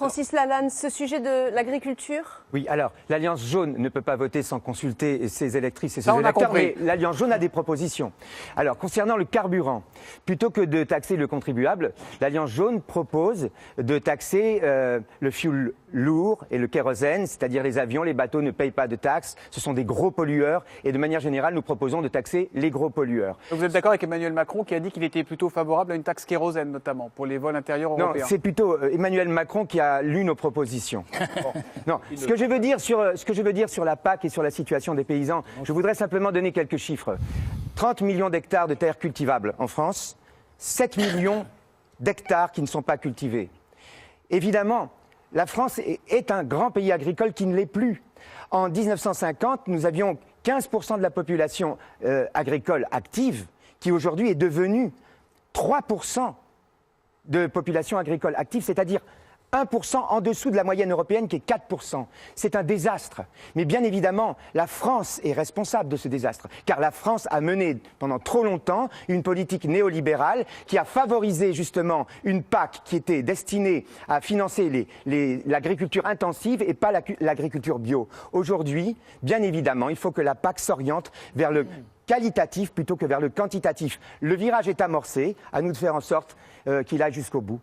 Francis Lalanne, ce sujet de l'agriculture? Oui, alors, l'Alliance jaune ne peut pas voter sans consulter ses électrices et ses électeurs, mais l'Alliance jaune a des propositions. Alors, concernant le carburant, plutôt que de taxer le contribuable, l'Alliance jaune propose de taxer le fioul lourd et le kérosène, c'est-à-dire les avions, les bateaux ne payent pas de taxes, ce sont des gros pollueurs, et de manière générale, nous proposons de taxer les gros pollueurs. Vous êtes d'accord avec Emmanuel Macron qui a dit qu'il était plutôt favorable à une taxe kérosène, notamment, pour les vols intérieurs européens? Non, c'est plutôt Emmanuel Macron qui a lu nos propositions. Non, ce que je veux dire sur la PAC et sur la situation des paysans, je voudrais simplement donner quelques chiffres. 30 millions d'hectares de terres cultivables en France, 7 millions d'hectares qui ne sont pas cultivés. Évidemment, la France est un grand pays agricole qui ne l'est plus. En 1950, nous avions 15% de la population agricole active, qui aujourd'hui est devenue 3% de population agricole active, c'est-à-dire 1% en dessous de la moyenne européenne qui est 4%. C'est un désastre. Mais bien évidemment, la France est responsable de ce désastre. Car la France a mené pendant trop longtemps une politique néolibérale qui a favorisé justement une PAC qui était destinée à financer l'agriculture intensive et pas l'agriculture bio. Aujourd'hui, bien évidemment, il faut que la PAC s'oriente vers le qualitatif plutôt que vers le quantitatif. Le virage est amorcé, à nous de faire en sorte qu'il aille jusqu'au bout.